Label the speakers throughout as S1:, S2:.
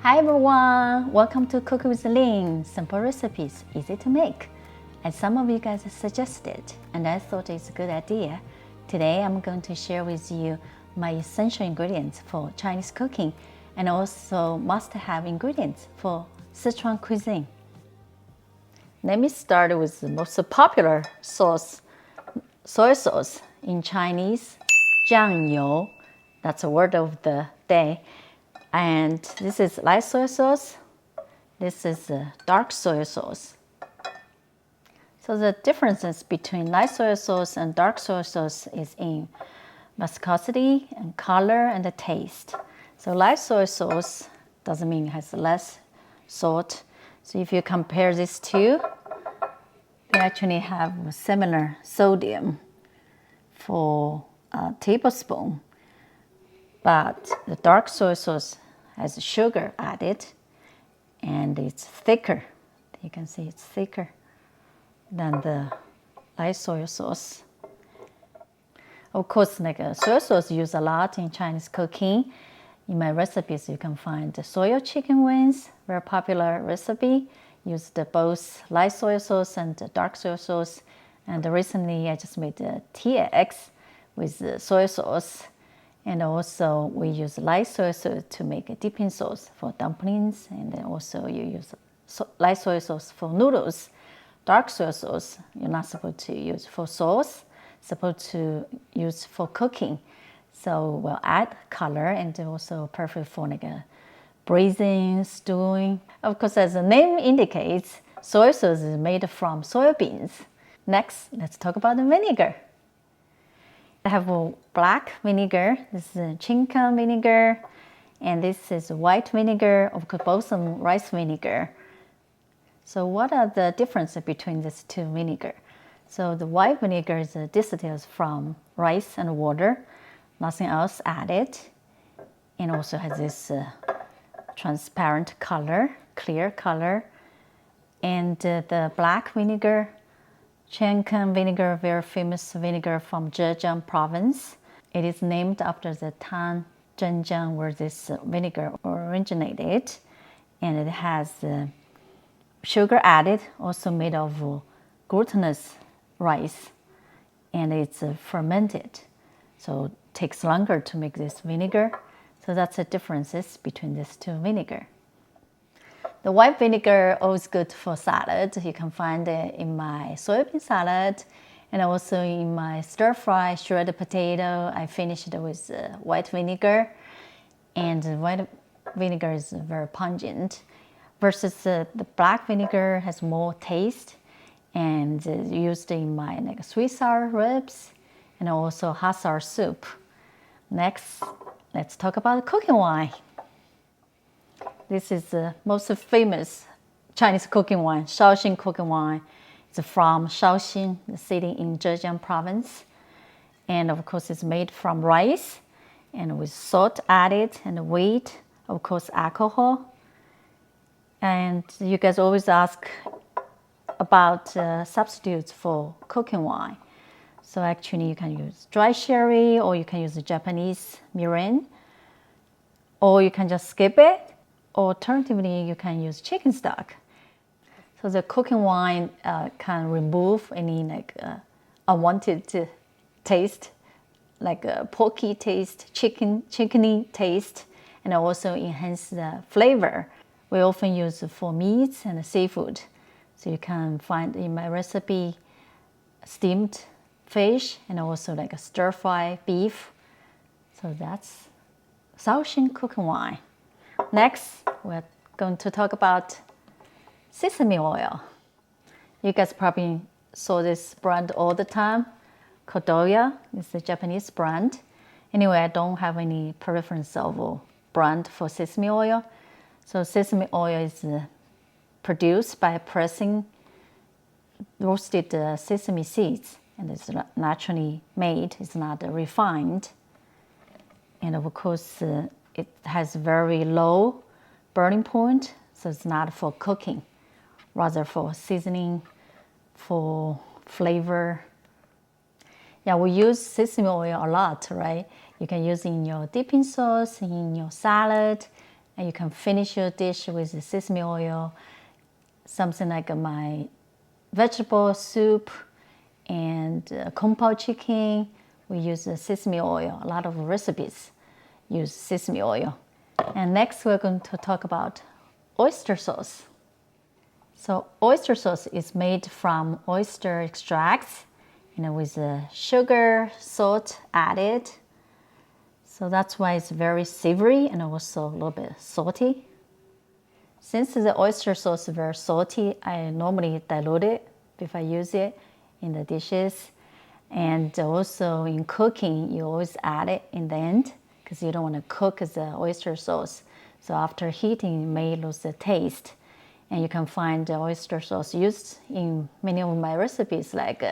S1: Hi everyone, welcome to Cook with Lynn. Simple recipes, easy to make. As some of you guys suggested, and I thought it's a good idea, today I'm going to share with you my essential ingredients for Chinese cooking and also must-have ingredients for Sichuan cuisine. Let me start with the most popular sauce, soy sauce in Chinese, 酱油. That's a word of the day. And this is light soy sauce. This is dark soy sauce. So the differences between light soy sauce and dark soy sauce is in viscosity and color and the taste. So light soy sauce doesn't mean it has less salt. So if you compare these two, they actually have similar sodium for a tablespoon. But the dark soy sauce has sugar added and it's thicker. You can see it's thicker than the light soy sauce. Of course, soy sauce used a lot in Chinese cooking. In my recipes, you can find the soy chicken wings, very popular recipe. Used both light soy sauce and dark soy sauce. And recently, I just made the tea eggs with soy sauce. And also we use light soy sauce to make a dipping sauce for dumplings, and then also you use light soy sauce for noodles. Dark soy sauce you're not supposed to use for sauce, supposed to use for cooking. So we'll add color and also perfect for braising, stewing. Of course, as the name indicates, soy sauce is made from soybeans. Next, let's talk about the vinegar. I have a black vinegar, this is a Chincan vinegar, and this is white vinegar, of course balsam rice vinegar. So what are the differences between these two vinegar? So the white vinegar is distilled from rice and water, nothing else added, and also has this transparent color, clear color. And the black vinegar, Chincan vinegar, very famous vinegar from Zhejiang province. It is named after the town Zhenjiang where this vinegar originated. And it has sugar added, also made of glutinous rice. And it's fermented. So it takes longer to make this vinegar. So that's the differences between these two vinegar. The white vinegar always good for salad. You can find it in my soybean salad and also in my stir-fry shredded potato. I finished it with white vinegar, and white vinegar is very pungent versus the black vinegar has more taste and used in my sweet sour ribs and also hot sour soup. Next, let's talk about cooking wine. This is the most famous Chinese cooking wine, Shaoxing cooking wine. It's from Shaoxing, the city in Zhejiang province. And of course, it's made from rice and with salt added and wheat, of course, alcohol. And you guys always ask about substitutes for cooking wine. So actually, you can use dry sherry or you can use the Japanese mirin, or you can just skip it. Alternatively, you can use chicken stock. So the cooking wine can remove any unwanted taste, like a porky taste, chickeny taste, and also enhance the flavor. We often use for meats and seafood. So you can find in my recipe steamed fish and also a stir-fry beef. So that's Shaoxing cooking wine. Next, we're going to talk about sesame oil. You guys probably saw this brand all the time. Kodoya is the Japanese brand. Anyway, I don't have any preference of brand for sesame oil. So sesame oil is produced by pressing roasted sesame seeds, and it's naturally made. It's not refined. And of course, it has very low burning point, so it's not for cooking, rather for seasoning, for flavor. Yeah, we use sesame oil a lot, right? You can use it in your dipping sauce, in your salad, And you can finish your dish with sesame oil, something like my vegetable soup and kung pao chicken. We use sesame oil. A lot of recipes use sesame oil. And next we're going to talk about oyster sauce. So oyster sauce is made from oyster extracts, with sugar, salt added. So that's why it's very savory and also a little bit salty. Since the oyster sauce is very salty, I normally dilute it if I use it in the dishes. And also in cooking, you always add it in the end because you don't want to cook the oyster sauce. So after heating, it may lose the taste. And you can find the oyster sauce used in many of my recipes, like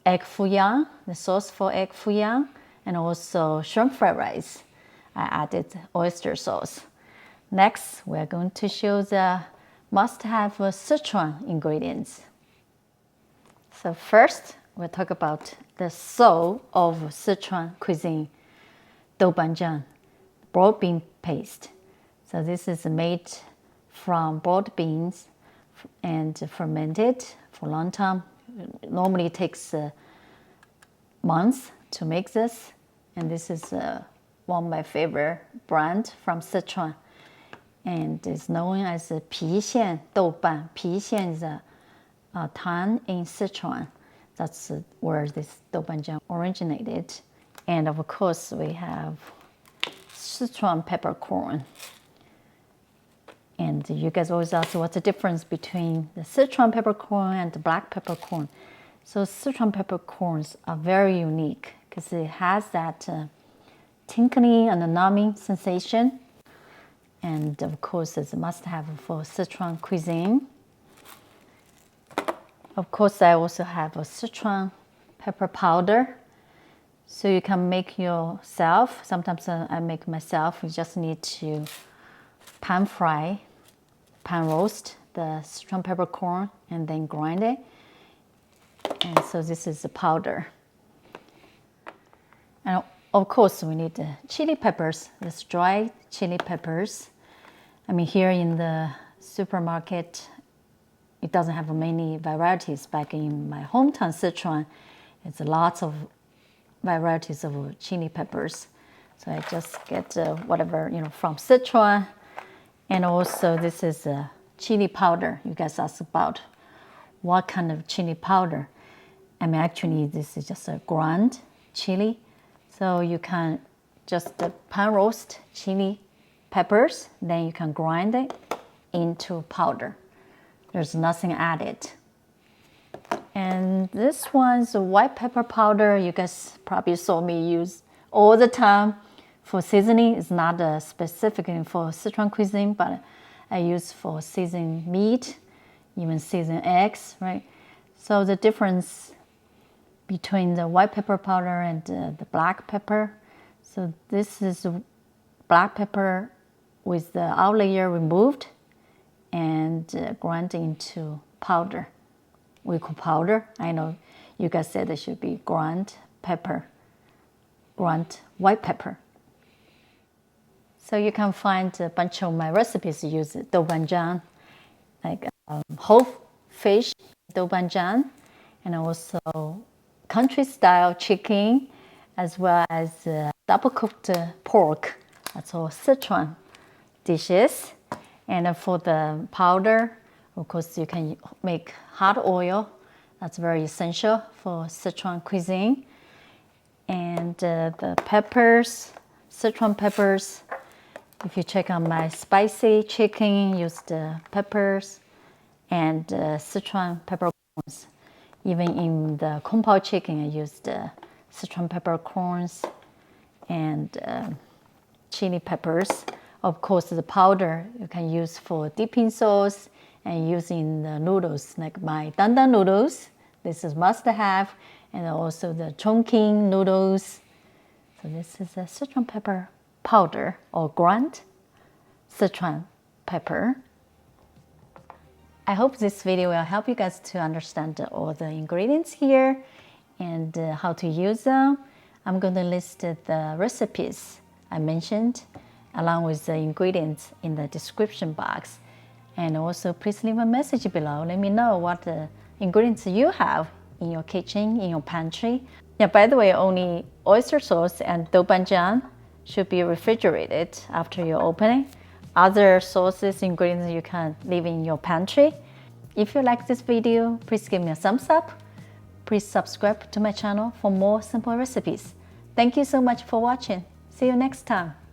S1: egg foo young, the sauce for egg foo young, and also shrimp fried rice. I added oyster sauce. Next, we're going to show the must-have Sichuan ingredients. So first, we'll talk about the soul of Sichuan cuisine, doubanjiang, broad bean paste. So this is made from broad beans and fermented for a long time. It normally takes months to make this. And this is one of my favorite brand from Sichuan. And it's known as Pixian Douban. Pixian is a town in Sichuan. That's where this doubanjiang originated. And of course, we have Sichuan peppercorn. And you guys always ask what's the difference between the Sichuan peppercorn and the black peppercorn. So Sichuan peppercorns are very unique because it has that tinkling and numbing sensation. And of course, it's a must-have for Sichuan cuisine. Of course, I also have a Sichuan pepper powder. So you can make yourself. Sometimes I make myself. You just need to pan roast the Sichuan peppercorn and then grind it. And so this is the powder. And of course, we need the chili peppers, this dried chili peppers. I mean, here in the supermarket, it doesn't have many varieties. Back in my hometown, Sichuan, it's lots of varieties of chili peppers. So I just get whatever, from Sichuan. And also this is a chili powder. You guys asked about what kind of chili powder. I mean, actually, this is just a ground chili. So you can just pan roast chili peppers, then you can grind it into powder. There's nothing added. And this one's a white pepper powder. You guys probably saw me use all the time for seasoning. It's not specifically for Sichuan cuisine, but I use for seasoning meat, even season eggs, right? So the difference between the white pepper powder and the black pepper. So this is black pepper with the outer layer removed and ground into powder. We call powder. I know you guys said it should be ground pepper, ground white pepper. So you can find a bunch of my recipes use doubanjiang, like whole fish doubanjiang, and also country style chicken, as well as double cooked pork. That's all Sichuan dishes. And for the powder, of course, you can make hot oil. That's very essential for Sichuan cuisine. And the peppers, Sichuan peppers. If you check on my spicy chicken, use the peppers and Sichuan peppercorns. Even in the kung pao chicken, I used Sichuan peppercorns and chili peppers. Of course, the powder you can use for dipping sauce and using the noodles, like my dandan noodles. This is must have, and also the Chongqing noodles. So this is a Sichuan pepper powder or ground Sichuan pepper. I hope this video will help you guys to understand all the ingredients here and how to use them. I'm going to list the recipes I mentioned along with the ingredients in the description box. And also please leave a message below. Let me know what ingredients you have in your kitchen, in your pantry. Yeah, by the way, only oyster sauce and doubanjiang should be refrigerated after you open it. Other sauces, ingredients you can leave in your pantry. If you like this video, please give me a thumbs up. Please subscribe to my channel for more simple recipes. Thank you so much for watching. See you next time.